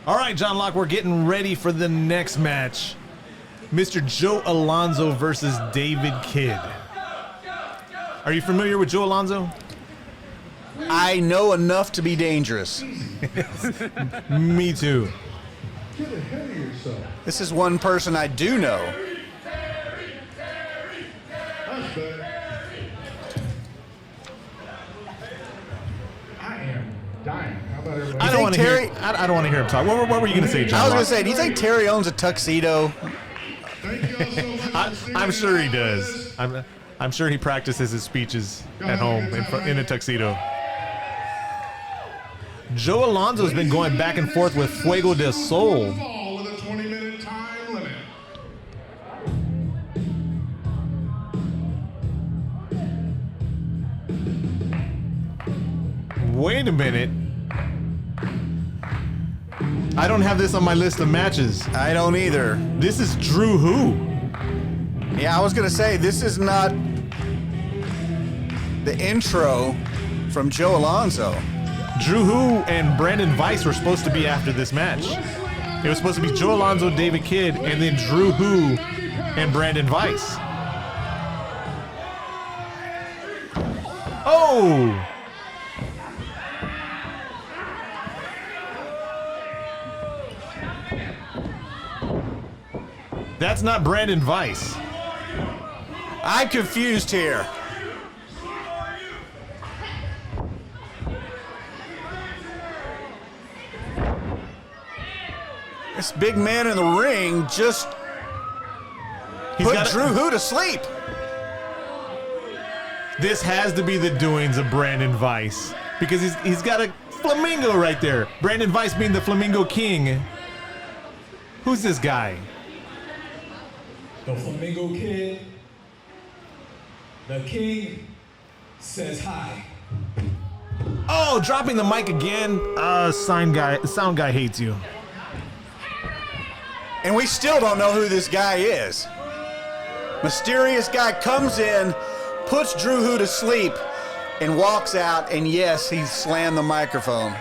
All right, John Locke, we're getting ready for the next match. Mr. Joe Alonzo versus David Kidd. Are you familiar with Joe Alonzo? I know enough to be dangerous. Me too. Get ahead of yourself. This is one person I do know. That's better. I am dying. How about everybody? I don't want to Terry- hear. I don't want to hear him talk. What were you going to say, John? I was Locke? going to say, do you think Terry owns a tuxedo? Thank you all so much. I'm sure he does. I'm sure he practices his speeches at home in a tuxedo. Joe Alonzo's been going back and forth with Fuego del Sol. With a 20-minute time limit. Wait a minute. I don't have this on my list of matches. I don't either. This is Drew Who. Yeah, I was going to say, this is not the intro from Joe Alonzo. Drew Who and Brandon Weiss were supposed to be after this match. It was supposed to be Joe Alonzo, David Kidd, and then Drew Who and Brandon Weiss. Oh! That's not Brandon Weiss. I'm confused here. This big man in the ring just put Drew Who to sleep. This has to be the doings of Brandon Weiss because he's got a flamingo right there. Brandon Weiss being the Flamingo King. Who's this guy? The Flamingo Kid, the King says hi. Oh, dropping the mic again. Sound guy hates you. And we still don't know who this guy is. Mysterious guy comes in, puts Drew Who to sleep, and walks out, and yes, he slammed the microphone.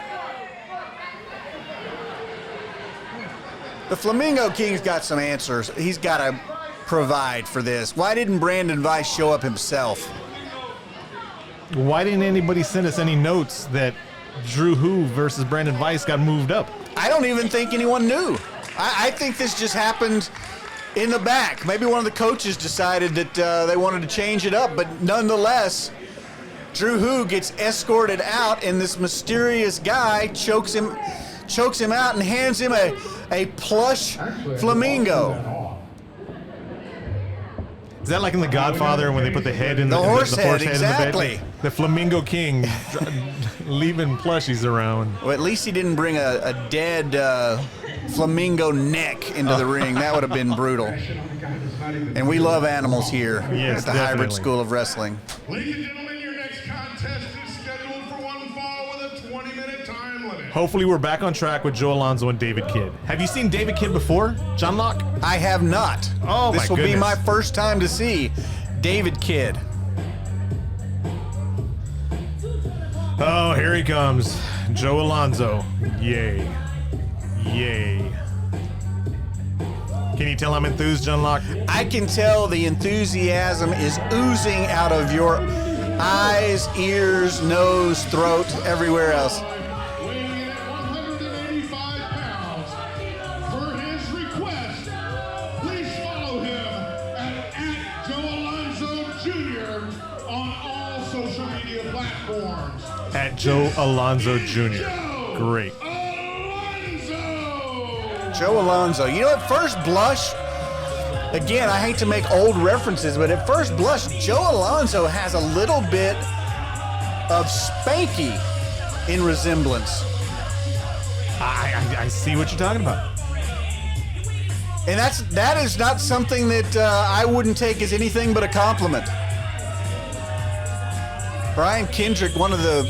The Flamingo King's got some answers. He's got to provide for this. Why didn't Brandon Weiss show up himself? Why didn't anybody send us any notes that Drew Who versus Brandon Weiss got moved up? I don't even think anyone knew. I think this just happened in the back. Maybe one of the coaches decided that they wanted to change it up, but nonetheless, Drew Who gets escorted out, and this mysterious guy chokes him out and hands him a plush flamingo. Is that like in The Godfather when they put the head in The horse head, in exactly. the bed? The Flamingo King leaving plushies around. Well, at least he didn't bring a dead flamingo neck into the ring. That would have been brutal. And we love animals here Yes, at the Hybrid definitely. School of Wrestling. Ladies and gentlemen, your next contest is scheduled for one fall with a 20-minute time limit. Hopefully we're back on track with Joe Alonzo and David Kidd. Have you seen David Kidd before, John Locke? I have not. Oh, my This will be goodness. my first time to see David Kidd. Oh, here he comes. Joe Alonzo. Yay. Yay. Can you tell I'm enthused, John Locke? I can tell the enthusiasm is oozing out of your eyes, ears, nose, throat, everywhere else. Weighing in at 185 pounds, for his request, please follow him at Joe Alonzo Jr. on all social media platforms. At Joe Alonzo Jr. Great. Joe Alonzo. You know, at first blush, again, I hate to make old references, but at first blush, Joe Alonzo has a little bit of Spanky in resemblance. I see what you're talking about. And that is not something that I wouldn't take as anything but a compliment. Brian Kendrick, one of the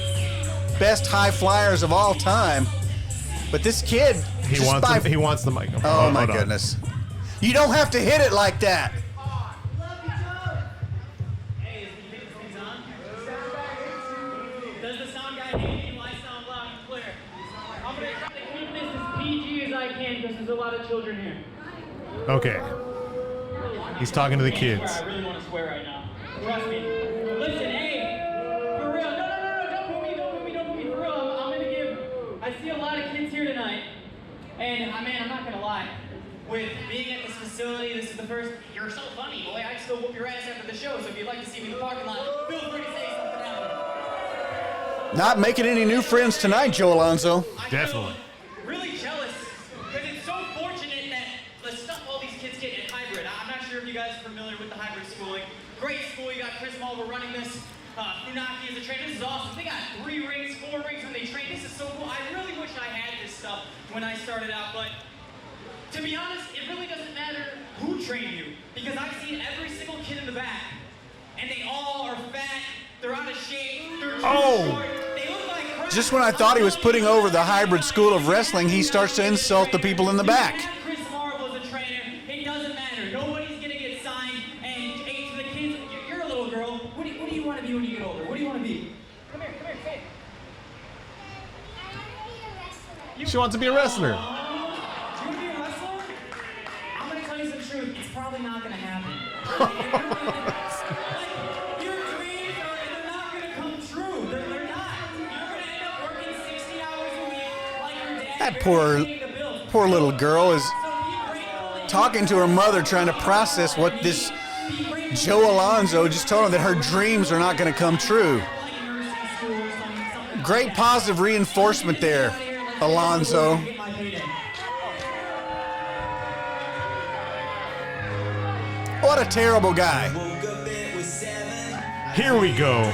best high flyers of all time. But this kid, He wants the mic. Oh my hold on. goodness. You don't have to hit it like that. Hey, is the microphones on? Does the sound guy hear me? Do I sound loud and clear? I'm gonna try to keep this as PG as because there's a lot of children here. Okay. He's talking to the kids. I really want to swear right now. Trust me. Listen, hey, for real. No, don't put me, for real. I'm gonna give. I see a lot of kids here tonight, and man, I'm not gonna lie. With being at this facility, this is the first. You're so funny, boy. I'd still whoop your ass after the show. So if you'd like to see me in the parking lot, feel free to say something out there. Not making any new friends tonight, Joe Alonzo. Definitely. Really jealous because it's so fortunate that the stuff all these kids get in hybrid. I'm not sure if you guys are familiar with the hybrid schooling. Great school. You got Chris Mulver running this. Funaki is a trainer. This is awesome. They got 3 rings, 4 rings when they train. This is so cool. I really wish I had this stuff when I started out, but to be honest, it really doesn't matter who trained you because I've seen every single kid in the back, and they all are fat. They're out of shape. They're too short. They look like crap. Just when I thought he was putting over the hybrid school of wrestling, he starts to insult the people in the back. Chris Marvel is a trainer. It doesn't matter. Nobody's gonna get signed. And hey, to the kids, you're a little girl. What do you want to be when you get older? What do you want to be? Come here, say it. She wants to be a wrestler. Do you want to be a wrestler? I'm gonna tell you some truth. It's probably not gonna happen. Like, your dreams they're not gonna come true. They're not. You're gonna end up working 60 hours a week like your dad. That You're paying the bills. poor little girl is So be grateful that talking to her mother, trying to process what this Joe Alonzo just told her, that her dreams are not going to come true. Great positive reinforcement there, Alonzo. What a terrible guy. Here we go.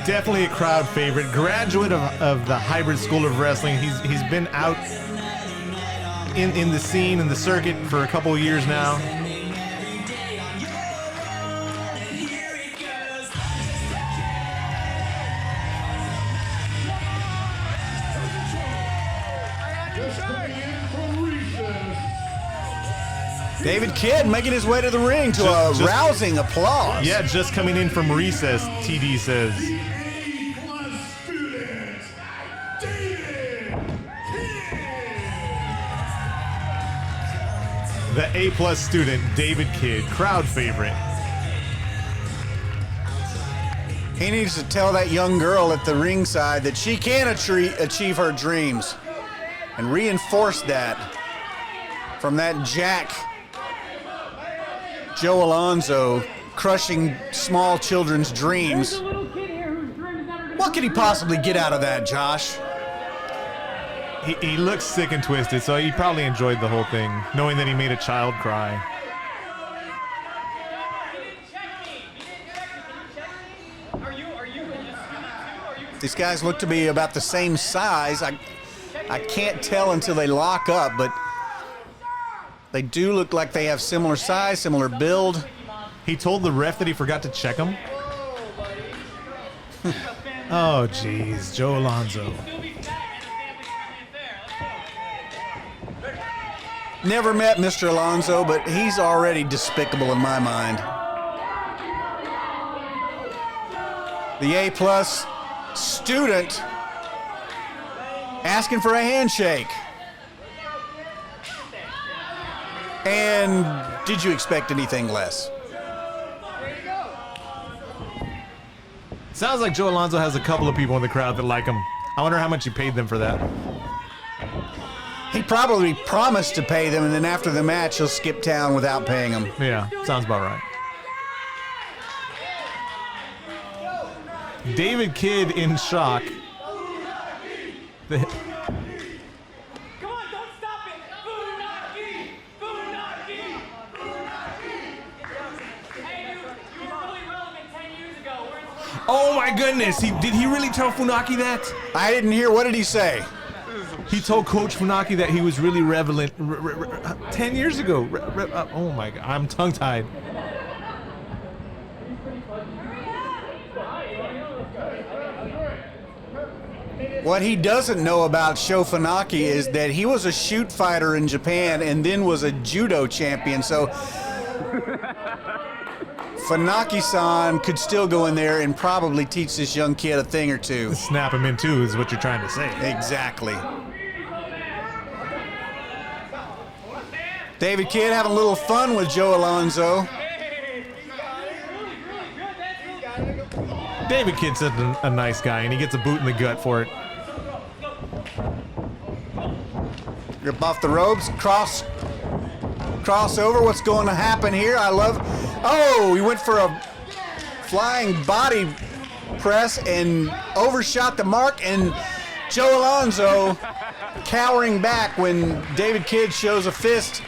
Definitely a crowd favorite. Graduate of the hybrid school of wrestling. He's been out in the scene, in the circuit for a couple of years now. Just coming in from recess. David Kidd making his way to the ring to a Just- rousing applause. Yeah, just coming in from recess, TD says. A-plus student, David King. The A+ student, David Kidd, crowd favorite. He needs to tell that young girl at the ringside that she can achieve her dreams and reinforce that from that Jack Joe Alonzo crushing small children's dreams. There's a little kid here whose dream is never gonna What could he possibly get out of that, Josh? He looks sick and twisted, so he probably enjoyed the whole thing, knowing that he made a child cry. You didn't check me. Can you check me? Are you a student too? Are you These guys look to be about the same size. I can't tell until they lock up, but they do look like they have similar size, similar build. He told the ref that he forgot to check him. Oh, jeez, Joe Alonzo. still be fat and a family-friendly affair? Let's go. Never met Mr. Alonzo, but he's already despicable in my mind. The A+ student asking for a handshake. And did you expect anything less? Sounds like Joe Alonzo has a couple of people in the crowd that like him. I wonder how much he paid them for that. He probably promised to pay them, and then after the match, he'll skip town without paying them. Yeah, sounds about right. David Kidd in shock. The- Come on, don't stop it! Funaki! Funaki! Hey, you were really relevant 10 years ago. We're in oh my goodness, did he really tell Funaki that? I didn't hear. What did he say? He told Coach Funaki that he was really relevant 10 years ago. Oh my God, I'm tongue-tied. What he doesn't know about Sho Funaki is that he was a shoot fighter in Japan and then was a judo champion. So Funaki-san could still go in there and probably teach this young kid a thing or two. Snap him in two is what you're trying to say. Exactly. David Kidd having a little fun with Joe Alonzo. David Kidd's such a nice guy, and he gets a boot in the gut for it. Rip off the ropes, crossover. What's going to happen here? I love. Oh, he went for a flying body press and overshot the mark, and Joe Alonzo cowering back when David Kidd shows a fist.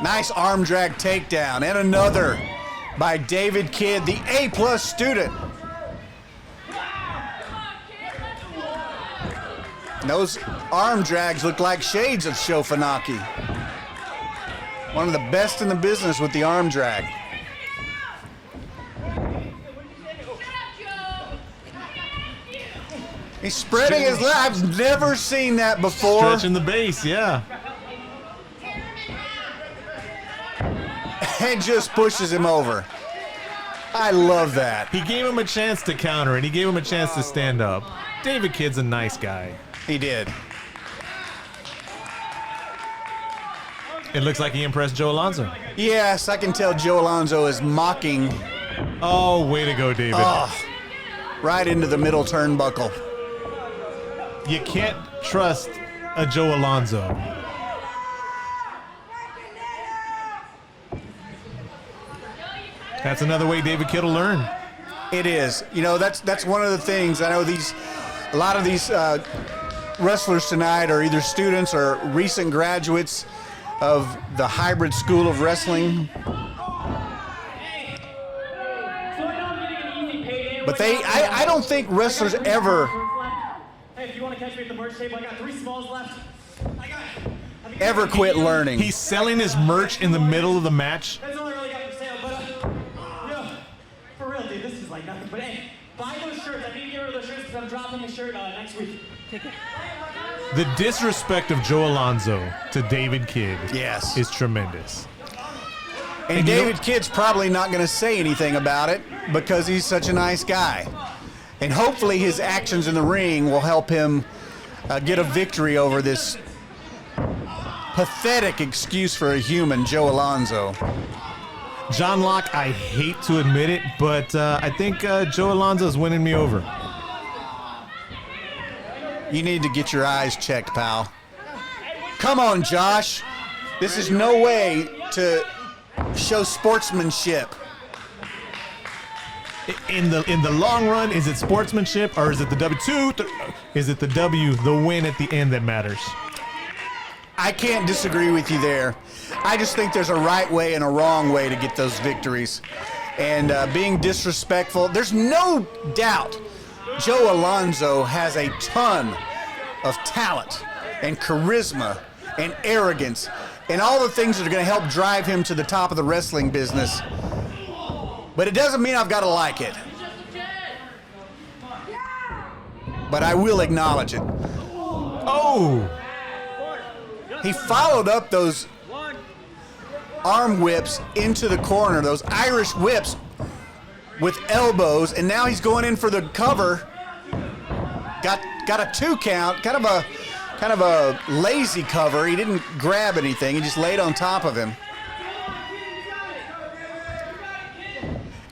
Nice arm drag takedown, and another by David Kidd, the A+ student. And those arm drags look like shades of Sho Funaki. One of the best in the business with the arm drag. He's spreading his legs. I've never seen that before. Stretching the base, yeah. And just pushes him over. I love that. He gave him a chance to counter, and he gave him a chance to stand up. David Kidd's a nice guy. He did. It looks like he impressed Joe Alonzo. Yes, I can tell Joe Alonzo is mocking. Oh, way to go, David. Right into the middle turnbuckle. You can't trust a Joe Alonzo. That's another way David Kidd will learn. It is. You know, that's one of the things. I know a lot of these wrestlers tonight are either students or recent graduates of the hybrid school of wrestling. But I don't think wrestlers ever Hey, if you want to catch me at the merch table, I got 3 smalls left. ever quit learning. He's selling his merch in the middle of the match. That's all I really got for sale, but for real, dude, this is like nothing. But hey, buy those shirts. I need to get rid of those shirts because I'm dropping a shirt next week. The disrespect of Joe Alonzo to David Kidd Yes. is tremendous. And David Kidd's probably not going to say anything about it because he's such a nice guy. And hopefully his actions in the ring will help him get a victory over this pathetic excuse for a human, Joe Alonzo. John Locke, I hate to admit it, but I think Joe Alonzo's winning me over. You need to get your eyes checked, pal. Come on, Josh. This is no way to show sportsmanship. In the long run, is it sportsmanship or is it the W2? Is it the W, the win at the end that matters? I can't disagree with you there. I just think there's a right way and a wrong way to get those victories. And being disrespectful, there's no doubt Joe Alonzo has a ton of talent and charisma and arrogance and all the things that are going to help drive him to the top of the wrestling business. But it doesn't mean I've got to like it. But I will acknowledge it. Oh! He followed up those arm whips into the corner, those Irish whips with elbows, and now he's going in for the cover. Got a 2 count, kind of a lazy cover. He didn't grab anything. He just laid on top of him.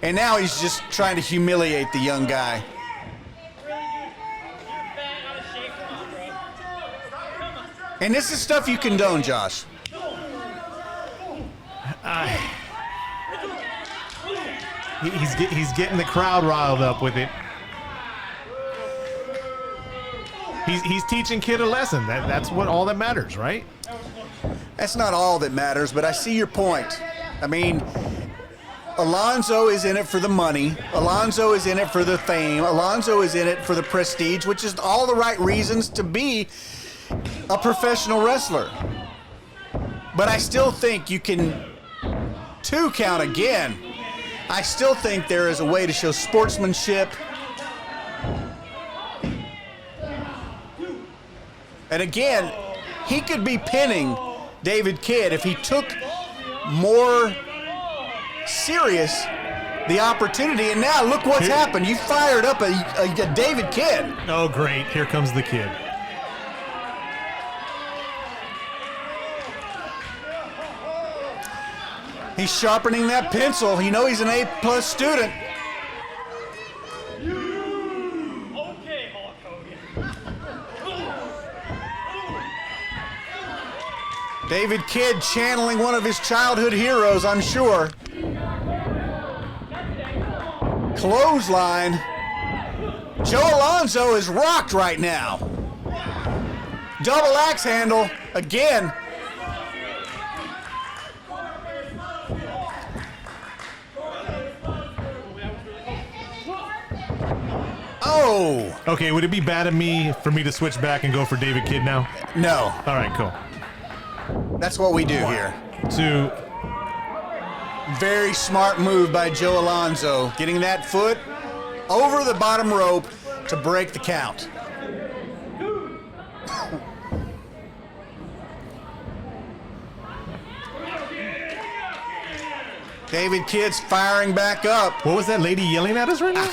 And now he's just trying to humiliate the young guy. And this is stuff you condone, Josh. He's getting the crowd riled up with it. He's teaching Kidd a lesson. That's what all that matters, right? That's not all that matters, but I see your point. I mean, Alonzo is in it for the money. Alonzo is in it for the fame. Alonzo is in it for the prestige, which is all the right reasons to be a professional wrestler. But I still think you can 2 count again. I still think there is a way to show sportsmanship. And again, he could be pinning David Kidd if he took more serious the opportunity, and now look what's happened. You fired up a David Kidd. Oh, great. Here comes the kid. He's sharpening that pencil. You know he's an A+ student. Okay, Hulk Hogan. David Kidd channeling one of his childhood heroes, I'm sure. Clothesline. Joe Alonzo is rocked right now. Double axe handle again. Oh, Okay, would it be bad of me for me to switch back and go for David Kidd now? no. All right, cool. That's what we do here. 2. Very smart move by Joe Alonzo, getting that foot over the bottom rope to break the count. David Kidd's firing back up. What was that lady yelling at us right now?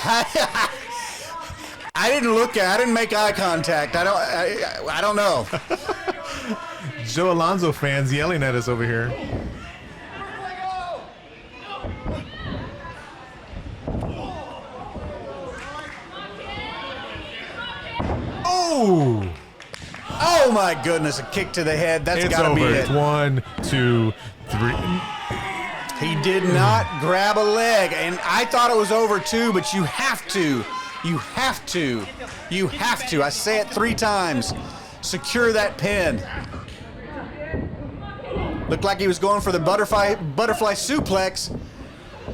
I didn't make eye contact. I don't know. Joe Alonzo fans yelling at us over here. Oh! Oh my goodness, a kick to the head. That's It's gotta over. be It's it. 1, 2, 3. He did not grab a leg, and I thought it was over too, but you have to. You have to. You have to. I say it 3 times. Secure that pin. Looked like he was going for the butterfly suplex.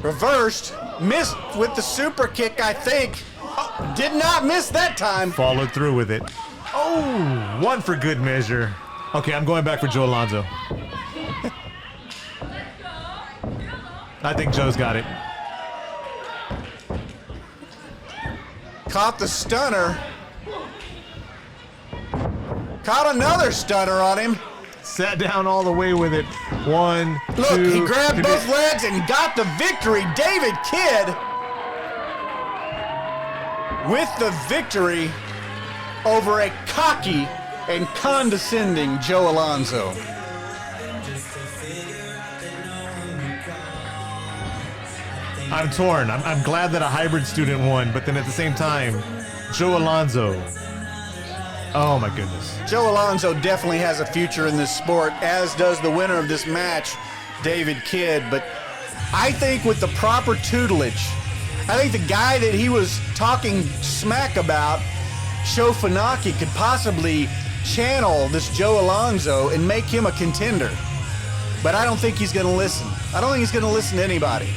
Reversed. Missed with the super kick, I think. Oh, did not miss that time. Followed through with it. Oh, 1 for good measure. Okay, I'm going back for Joe Alonzo. I think Joe's got it. Caught the stunner. Caught another stunner on him. Sat down all the way with it. 1, 2. Look, he grabbed 3. both legs and got the victory. David Kidd with the victory over a cocky and condescending Joe Alonzo. I'm torn. I'm glad that a hybrid student won, but then at the same time, Joe Alonzo. Oh my goodness. Joe Alonzo definitely has a future in this sport, as does the winner of this match, David Kidd. But I think with the proper tutelage, I think the guy that he was talking smack about, Sho Funaki, could possibly channel this Joe Alonzo and make him a contender. But I don't think he's going to listen. I don't think he's going to listen to anybody.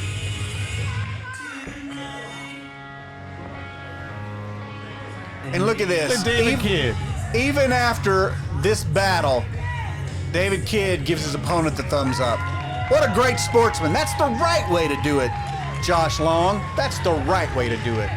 And look at this. David Kidd. Even after this battle, David Kidd gives his opponent the thumbs up. What a great sportsman. That's the right way to do it, Josh Long. That's the right way to do it.